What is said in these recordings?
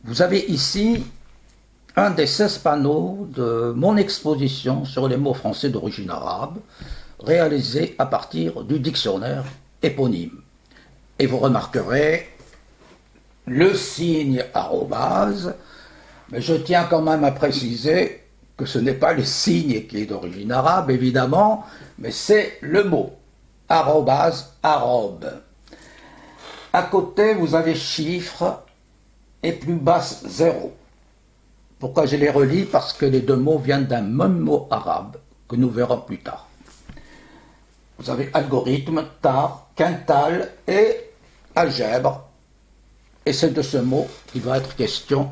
Vous avez ici un des 16 panneaux de mon exposition sur les mots français d'origine arabe, réalisé à partir du dictionnaire éponyme. Et vous remarquerez le signe arrobase, mais je tiens quand même à préciser que ce n'est pas le signe qui est d'origine arabe, évidemment, mais c'est le mot arrobase, arabe. À côté, vous avez chiffres et plus basse 0. Pourquoi je les relis? Parce que les deux mots viennent d'un même mot arabe que nous verrons plus tard. Vous avez algorithme, tar, quintal et algèbre. Et c'est de ce mot qu'il va être question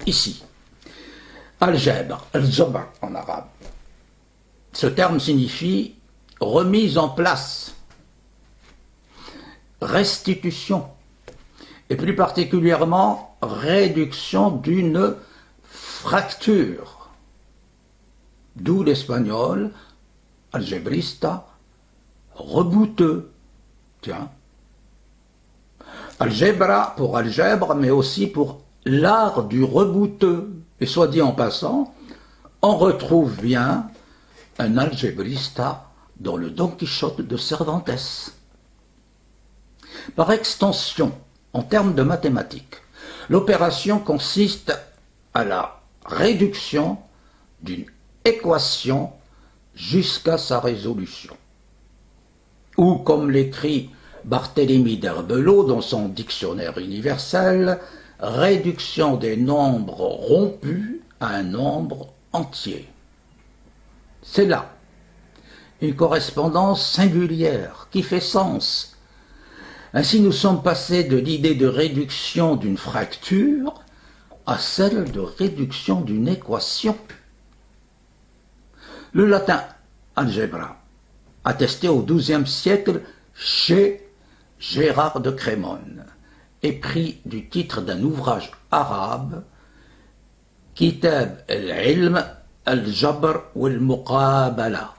ici. Algèbre, al-jabr en arabe. Ce terme signifie remise en place, restitution, et plus particulièrement réduction d'une fracture. D'où l'espagnol algebrista, rebouteux. Tiens. Algebra pour algèbre, mais aussi pour l'art du rebouteux. Et soit dit en passant, on retrouve bien un algebrista dans le Don Quichotte de Cervantes. Par extension, en termes de mathématiques, l'opération consiste à la réduction d'une équation jusqu'à sa résolution. Ou, comme l'écrit Barthélemy d'Herbelot dans son dictionnaire universel, réduction des nombres rompus à un nombre entier. C'est là une correspondance singulière qui fait sens. Ainsi, nous sommes passés de l'idée de réduction d'une fracture à celle de réduction d'une équation. Le latin algebra, attesté au XIIe siècle chez Gérard de Crémone, est pris du titre d'un ouvrage arabe, Kitab al-Ilm al-Jabr wal-Muqabala,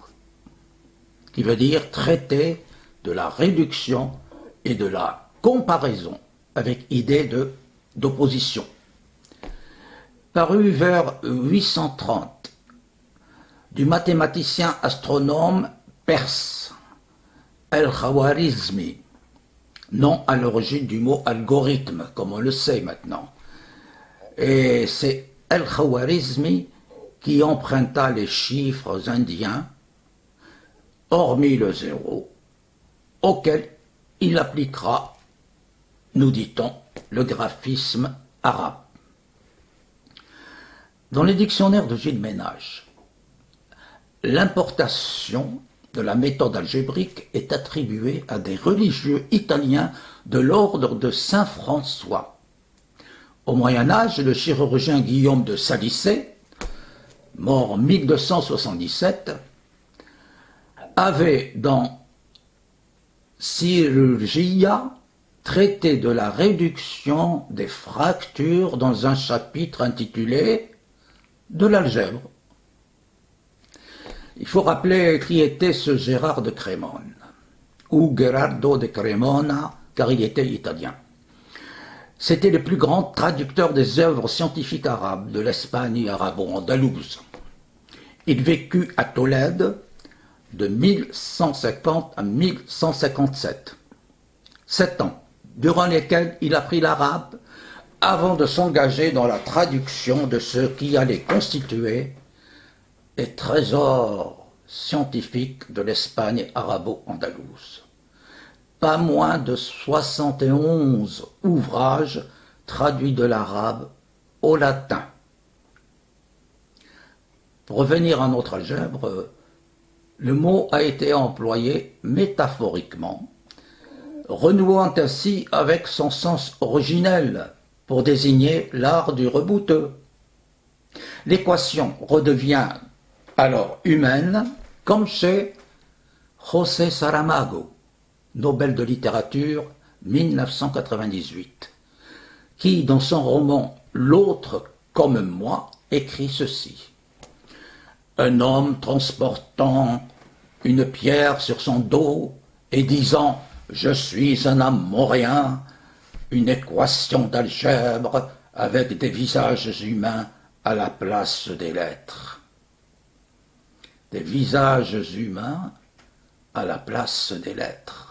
qui veut dire traité de la réduction et de la comparaison avec idée d'opposition. Paru vers 830, du mathématicien astronome perse Al-Khawarizmi, nom à l'origine du mot algorithme, comme on le sait maintenant. Et c'est Al-Khawarizmi qui emprunta les chiffres indiens, hormis le 0, auquel il appliquera, nous dit-on, le graphisme arabe. Dans les dictionnaires de Gilles Ménage, l'importation de la méthode algébrique est attribuée à des religieux italiens de l'ordre de Saint François. Au Moyen-Âge, le chirurgien Guillaume de Salicet, mort en 1277, avait dans Chirurgia traité de la réduction des fractures dans un chapitre intitulé de l'algèbre. Il faut rappeler qui était ce Gérard de Crémone, ou Gerardo de Cremona, car il était italien. C'était le plus grand traducteur des œuvres scientifiques arabes de l'Espagne arabo-andalouse. Il vécut à Tolède de 1150 à 1157. 7 ans, durant lesquels il apprit l'arabe avant de s'engager dans la traduction de ce qui allait constituer les trésors scientifiques de l'Espagne arabo-andalouse. Pas moins de 71 ouvrages traduits de l'arabe au latin. Pour revenir à notre algèbre, le mot a été employé métaphoriquement, renouant ainsi avec son sens originel pour désigner l'art du rebouteux. L'équation redevient alors humaine, comme chez José Saramago, Nobel de littérature 1998, qui, dans son roman L'autre comme moi, écrit ceci. Un homme transportant une pierre sur son dos et disant « Je suis un Amorien », une équation d'algèbre avec des visages humains à la place des lettres. Des visages humains à la place des lettres.